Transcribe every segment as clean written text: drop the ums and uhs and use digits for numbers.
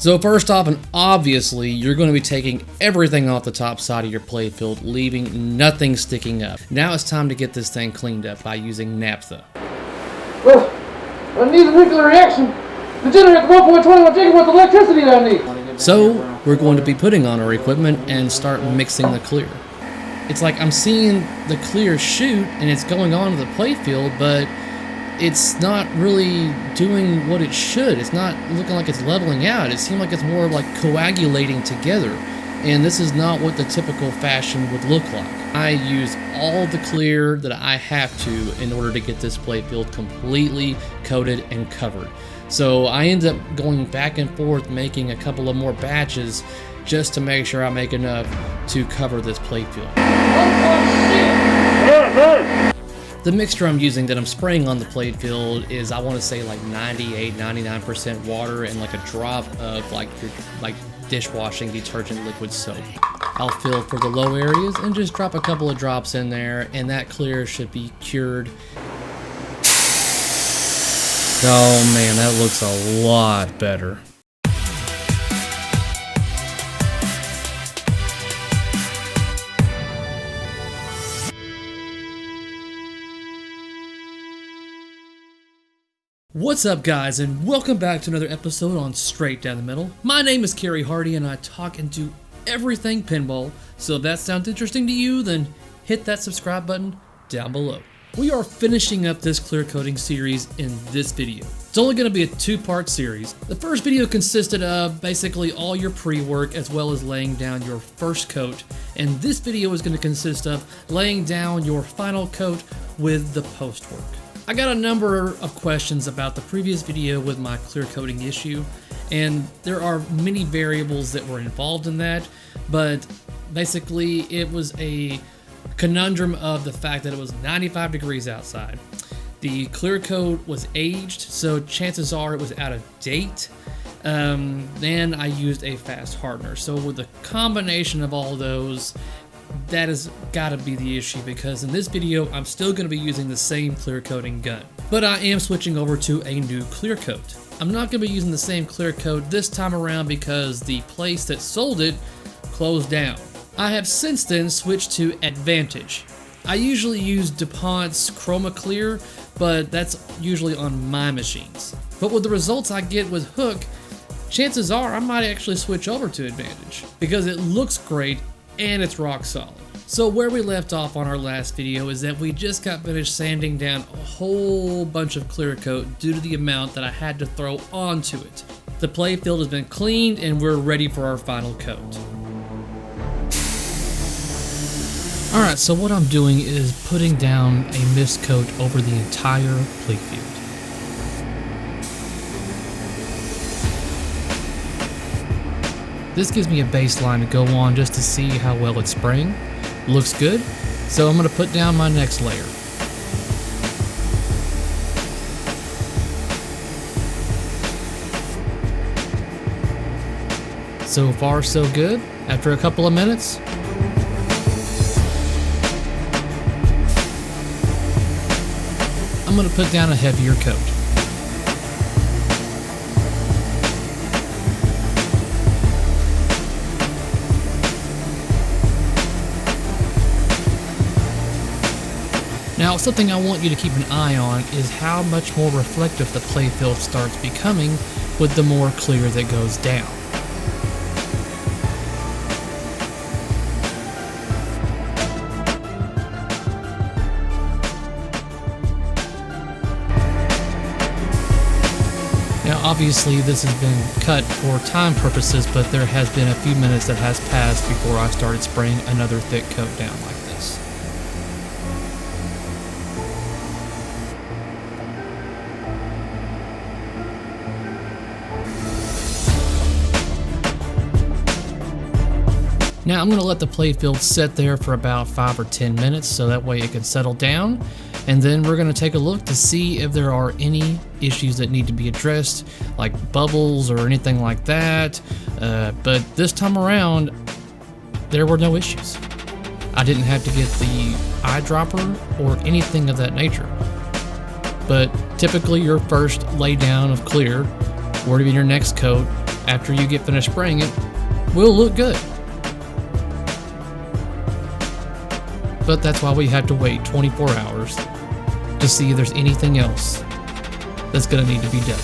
So first off, and obviously, you're going to be taking everything off the top side of your playfield, leaving nothing sticking up. Now it's time to get this thing cleaned up by using naphtha. Well, I need a nuclear reaction to generate the 1.21 gigawatts of electricity that I need. So we're going to be putting on our equipment and start mixing the clear. It's like I'm seeing the clear shoot and it's going on to the playfield, but it's not really doing what it should. It's not looking like it's leveling out. It seems like it's more like coagulating together. And this is not what the typical fashion would look like. I use all the clear that I have to in order to get this playfield completely coated and covered. So I end up going back and forth making a couple of more batches just to make sure I make enough to cover this playfield. The mixture I'm using that I'm spraying on the playfield is, I want to say, like 98-99% water and like a drop of like dishwashing detergent liquid soap. I'll fill for the low areas and just drop a couple of drops in there, and that clear should be cured. Oh man, that looks a lot better. What's up, guys, and welcome back to another episode on Straight Down the Middle. My name is Cary Hardy and I talk and do everything pinball, so if that sounds interesting to you, then hit that subscribe button down below. We are finishing up this clear coating series in this video. It's only going to be a two-part series. The first video consisted of basically all your pre-work as well as laying down your first coat, and this video is going to consist of laying down your final coat with the post-work. I got a number of questions about the previous video with my clear coating issue, and there are many variables that were involved in that, but basically it was a conundrum of the fact that it was 95 degrees outside. The clear coat was aged, so chances are it was out of date. Then I used a fast hardener. So with the combination of all those, that has got to be the issue, because in this video I'm still going to be using the same clear coating gun, but I am switching over to a new clear coat. I'm not going to be using the same clear coat this time around because the place that sold it closed down. I have since then switched to Advantage. I usually use DuPont's Chroma Clear, but that's usually on my machines. But with the results I get with Hook, chances are I might actually switch over to Advantage because it looks great and it's rock solid. So where we left off on our last video is that we just got finished sanding down a whole bunch of clear coat due to the amount that I had to throw onto it. The playfield has been cleaned and we're ready for our final coat. Alright, so what I'm doing is putting down a mist coat over the entire playfield. This gives me a baseline to go on just to see how well it's spraying. Looks good, so I'm going to put down my next layer. So far so good. After a couple of minutes, I'm going to put down a heavier coat. Now, something I want you to keep an eye on is how much more reflective the playfield starts becoming with the more clear that goes down. Now, obviously this has been cut for time purposes, but there has been a few minutes that has passed before I started spraying another thick coat down like this. Now I'm going to let the playfield sit there for about 5 or 10 minutes so that way it can settle down, and then we're going to take a look to see if there are any issues that need to be addressed, like bubbles or anything like that, but this time around there were no issues. I didn't have to get the eyedropper or anything of that nature. But typically your first lay down of clear, or even your next coat, after you get finished spraying it, will look good. But that's why we have to wait 24 hours to see if there's anything else that's going to need to be done.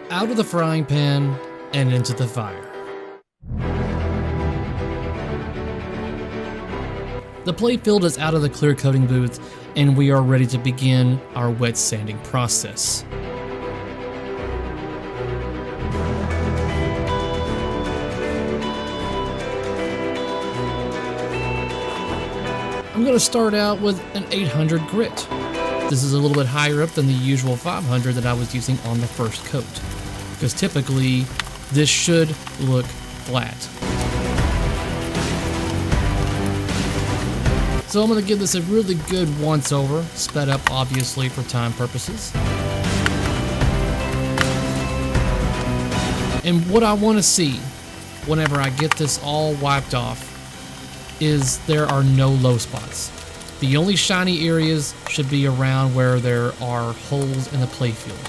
Out of the frying pan and into the fire. The playfield is out of the clear coating booth, and we are ready to begin our wet sanding process. I'm going to start out with an 800 grit. This is a little bit higher up than the usual 500 that I was using on the first coat, because typically this should look flat. So I'm going to give this a really good once over, sped up obviously for time purposes. And what I want to see whenever I get this all wiped off is there are no low spots. The only shiny areas should be around where there are holes in the playfield.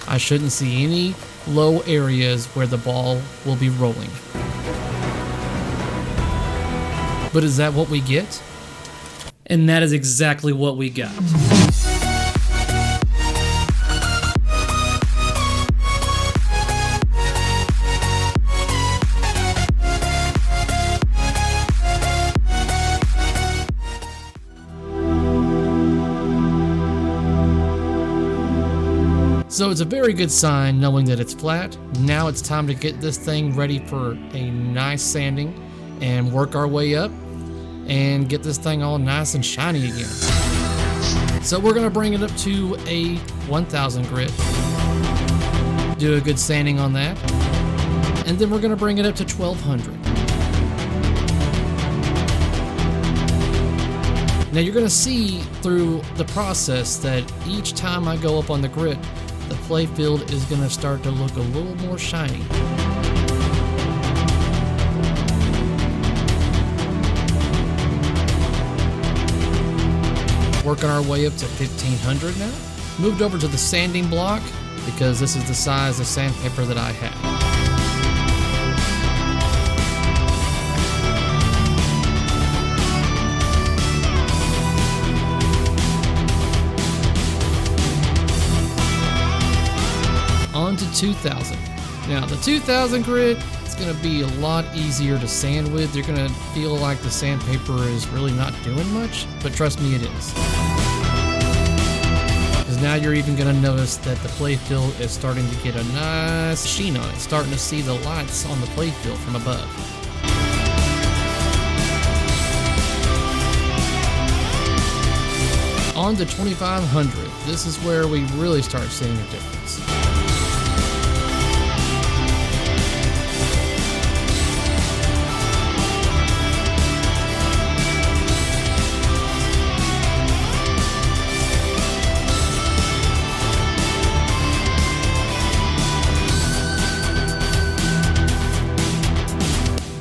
I shouldn't see any low areas where the ball will be rolling. But is that what we get? And that is exactly what we got. So it's a very good sign knowing that it's flat. Now it's time to get this thing ready for a nice sanding and work our way up and get this thing all nice and shiny again. So we're gonna bring it up to a 1000 grit, do a good sanding on that, and then we're gonna bring it up to 1200. Now you're gonna see through the process that each time I go up on the grit, the playfield is gonna start to look a little more shiny. Working our way up to 1500 now. Moved over to the sanding block because this is the size of sandpaper that I have. On to 2000. Now the 2000 grit, it's going to be a lot easier to sand with. You're going to feel like the sandpaper is really not doing much, but trust me, it is. Because now you're even going to notice that the playfield is starting to get a nice sheen on it, starting to see the lights on the playfield from above. On to 2500. This is where we really start seeing a difference.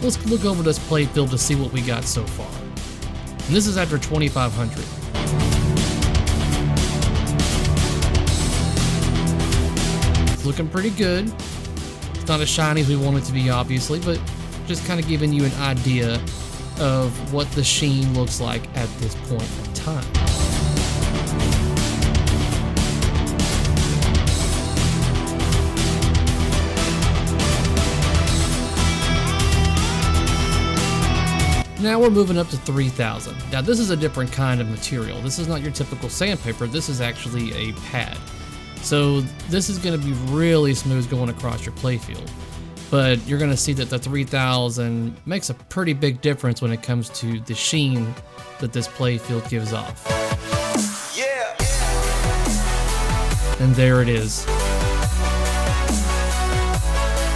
Let's look over this playfield to see what we got so far. And this is after 2500. It's looking pretty good. It's not as shiny as we want it to be, obviously, but just kind of giving you an idea of what the sheen looks like at this point in time. Now we're moving up to 3000. Now this is a different kind of material. This is not your typical sandpaper. This is actually a pad. So this is going to be really smooth going across your playfield. But you're going to see that the 3000 makes a pretty big difference when it comes to the sheen that this playfield gives off. Yeah. And there it is.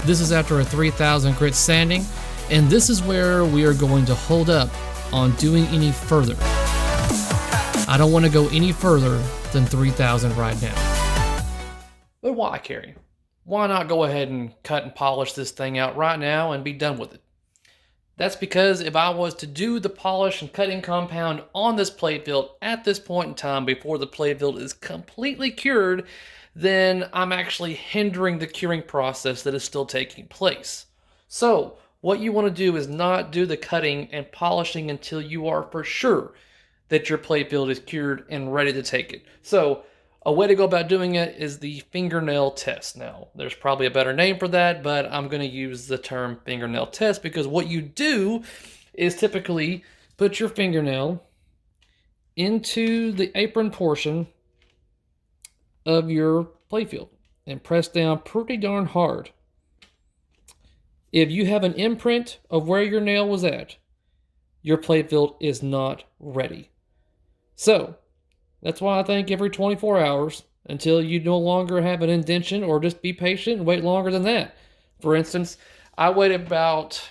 This is after a 3000 grit sanding. And this is where we are going to hold up on doing any further. I don't want to go any further than 3000 right now. But why, Cary? Why not go ahead and cut and polish this thing out right now and be done with it? That's because if I was to do the polish and cutting compound on this playfield at this point in time before the playfield is completely cured, then I'm actually hindering the curing process that is still taking place. So what you want to do is not do the cutting and polishing until you are for sure that your playfield is cured and ready to take it. So a way to go about doing it is the fingernail test. Now, there's probably a better name for that, but I'm going to use the term fingernail test because what you do is typically put your fingernail into the apron portion of your playfield and press down pretty darn hard. If you have an imprint of where your nail was at, your playfield is not ready. So, that's why I think every 24 hours until you no longer have an indentation, or just be patient and wait longer than that. For instance, I waited about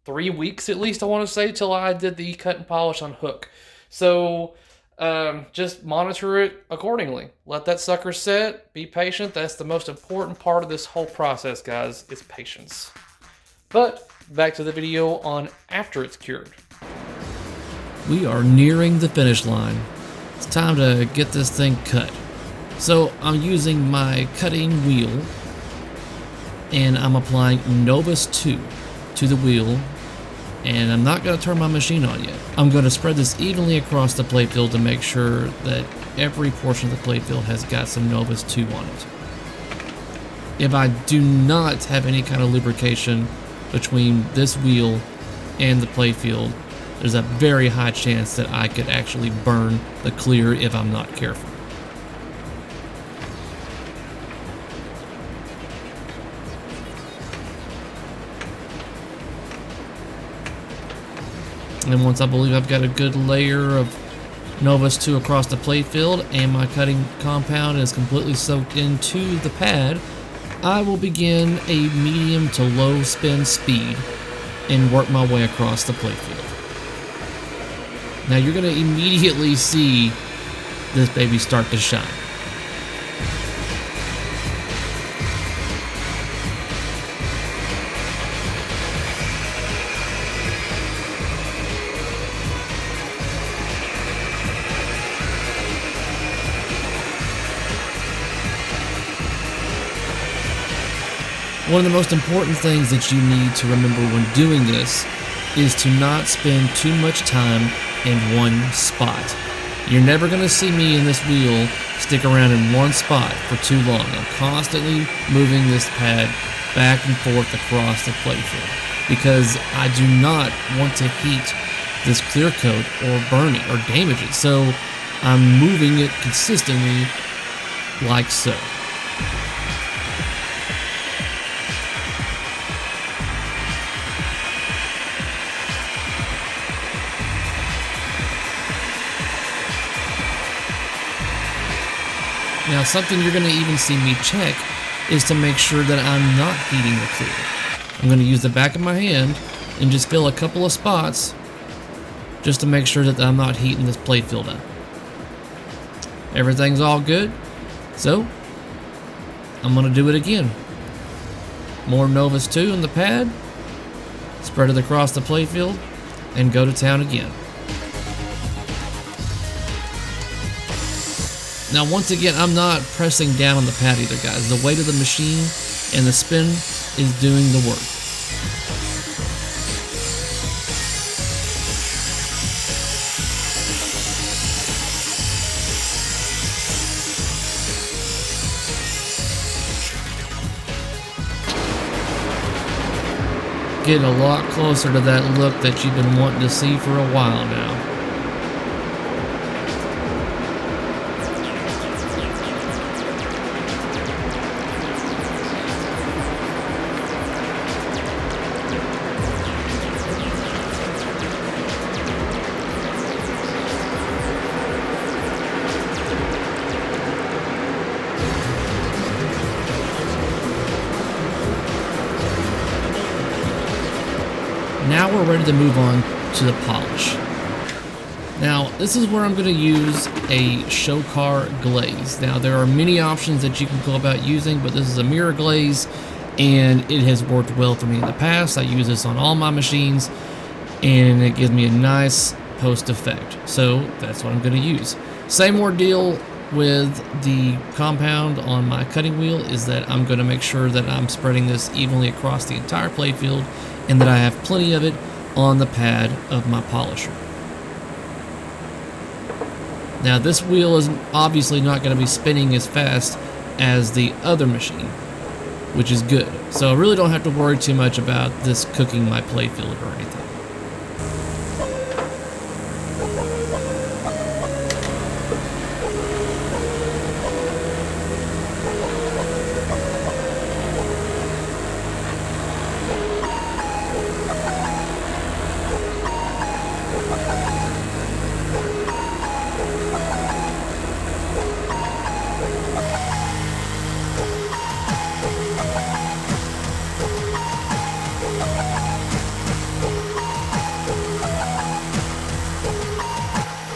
3 weeks at least, I want to say, till I did the cut and polish on hook. So just monitor it accordingly. Let that sucker set. Be patient. That's the most important part of this whole process, guys, is patience. But back to the video on after it's cured. We are nearing the finish line. It's time to get this thing cut. So I'm using my cutting wheel and I'm applying Novus 2 to the wheel, and I'm not going to turn my machine on yet. I'm going to spread this evenly across the playfield to make sure that every portion of the playfield has got some Novus 2 on it. If I do not have any kind of lubrication between this wheel and the playfield, there's a very high chance that I could actually burn the clear if I'm not careful. And once I believe I've got a good layer of Novus 2 across the playfield and my cutting compound is completely soaked into the pad, I will begin a medium to low spin speed and work my way across the playfield. Now you're going to immediately see this baby start to shine. One of the most important things that you need to remember when doing this is to not spend too much time in one spot. You're never going to see me in this wheel stick around in one spot for too long. I'm constantly moving this pad back and forth across the playfield because I do not want to heat this clear coat or burn it or damage it. So I'm moving it consistently like so. Now, something you're going to even see me check is to make sure that I'm not heating the clear. I'm going to use the back of my hand and just fill a couple of spots just to make sure that I'm not heating this playfield up. Everything's all good, so I'm going to do it again. More Novus 2 in the pad, spread it across the playfield, and go to town again. Now, once again, I'm not pressing down on the pad either, guys. The weight of the machine and the spin is doing the work. Getting a lot closer to that look that you've been wanting to see for a while now. Now we're ready to move on to the polish. Now, this is where I'm going to use a Shokar glaze. Now, there are many options that you can go about using, but this is a mirror glaze, and it has worked well for me in the past. I use this on all my machines, and it gives me a nice post effect. So that's what I'm going to use. Same ordeal with the compound on my cutting wheel is that I'm going to make sure that I'm spreading this evenly across the entire playfield and that I have plenty of it on the pad of my polisher. Now this wheel is obviously not going to be spinning as fast as the other machine, which is good. So I really don't have to worry too much about this cooking my playfield or anything.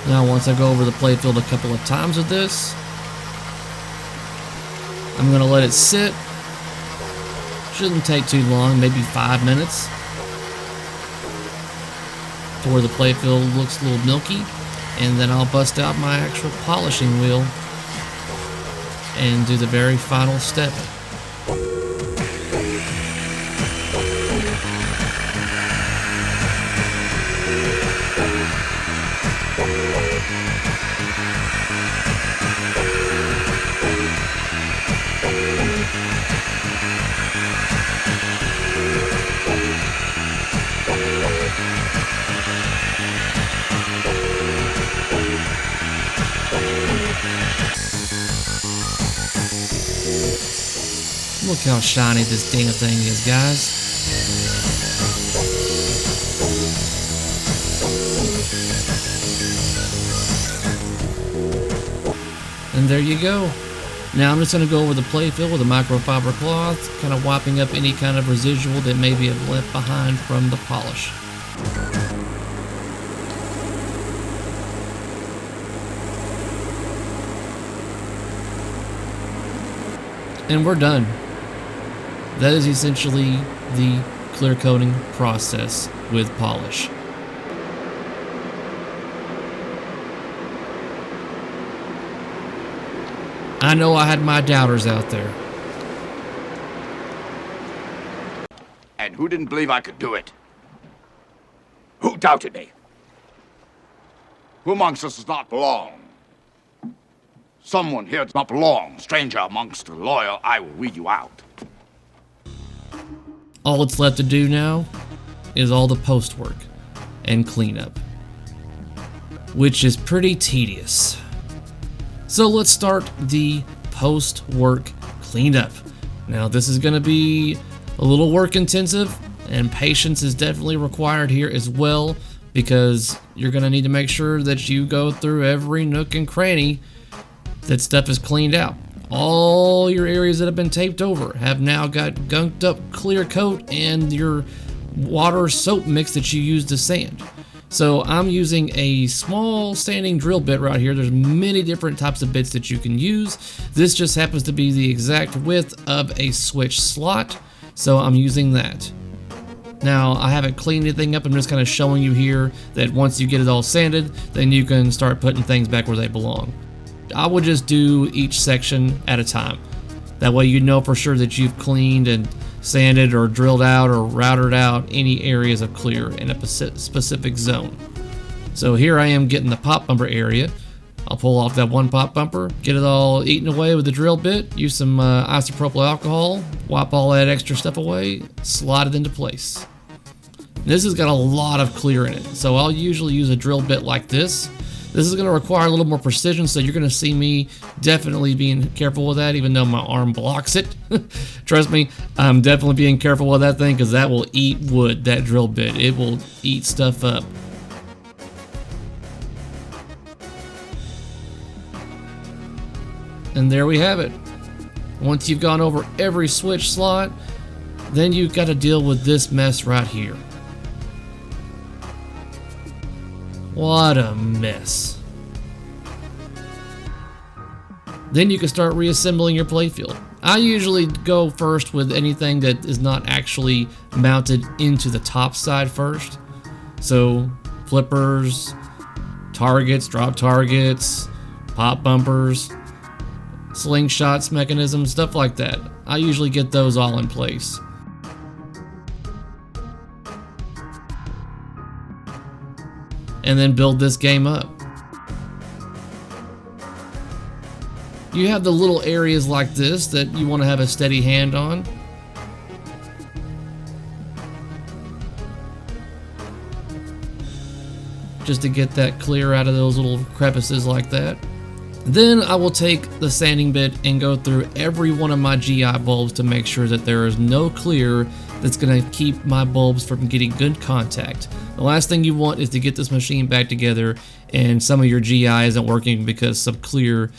Now once I go over the playfield a couple of times with this, I'm going to let it sit. Shouldn't take too long, maybe 5 minutes, to where the playfield looks a little milky, and then I'll bust out my actual polishing wheel and do the very final step. Look how shiny this damn thing is, guys. And there you go. Now I'm just going to go over the playfield with a microfiber cloth, kind of wiping up any kind of residual that maybe have left behind from the polish. And we're done. That is essentially the clear coating process with polish. I know I had my doubters out there. And who didn't believe I could do it? Who doubted me? Who amongst us does not belong? Someone here does not belong. Stranger amongst the loyal, I will weed you out. All it's left to do now is all the post work and cleanup, which is pretty tedious. So let's start the post work cleanup. Now this is going to be a little work intensive, and patience is definitely required here as well, because you're going to need to make sure that you go through every nook and cranny that stuff is cleaned out. All your areas that have been taped over have now got gunked up clear coat and your water soap mix that you use to sand. So I'm using a small sanding drill bit right here. There's many different types of bits that you can use. This just happens to be the exact width of a switch slot, so I'm using that. Now, I haven't cleaned anything up. I'm just kind of showing you here that once you get it all sanded, then you can start putting things back where they belong. I would just do each section at a time. That way you know for sure that you've cleaned and sanded or drilled out or routed out any areas of clear in a specific zone. So here I am getting the pop bumper area. I'll pull off that one pop bumper, get it all eaten away with the drill bit, use some isopropyl alcohol, wipe all that extra stuff away, slide it into place. This has got a lot of clear in it, so I'll usually use a drill bit like this. This is going to require a little more precision, so you're going to see me definitely being careful with that, even though my arm blocks it. Trust me, I'm definitely being careful with that thing, because that will eat wood, that drill bit. It will eat stuff up. And there we have it. Once you've gone over every switch slot, then you've got to deal with this mess right here. What a mess. Then you can start reassembling your playfield. I usually go first with anything that is not actually mounted into the top side first. So flippers, targets, drop targets, pop bumpers, slingshots, mechanisms, stuff like that. I usually get those all in place. And then build this game up. You have the little areas like this that you want to have a steady hand on. Just to get that clear out of those little crevices like that. Then I will take the sanding bit and go through every one of my GI bulbs to make sure that there is no clear that's going to keep my bulbs from getting good contact. The last thing you want is to get this machine back together and some of your GI isn't working because some clear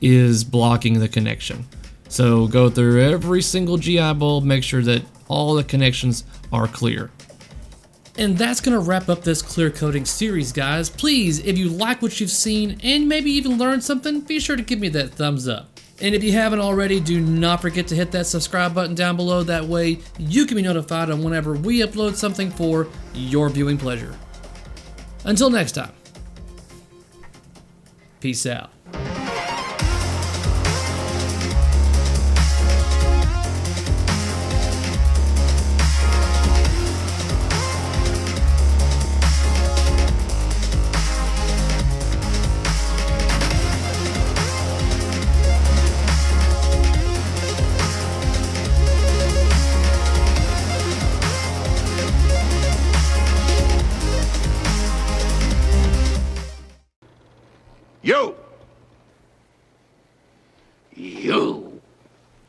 is blocking the connection. So go through every single GI bulb, make sure that all the connections are clear. And that's going to wrap up this clear coating series, guys. Please, if you like what you've seen and maybe even learned something, be sure to give me that thumbs up. And if you haven't already, do not forget to hit that subscribe button down below. That way you can be notified on whenever we upload something for your viewing pleasure. Until next time, peace out. You!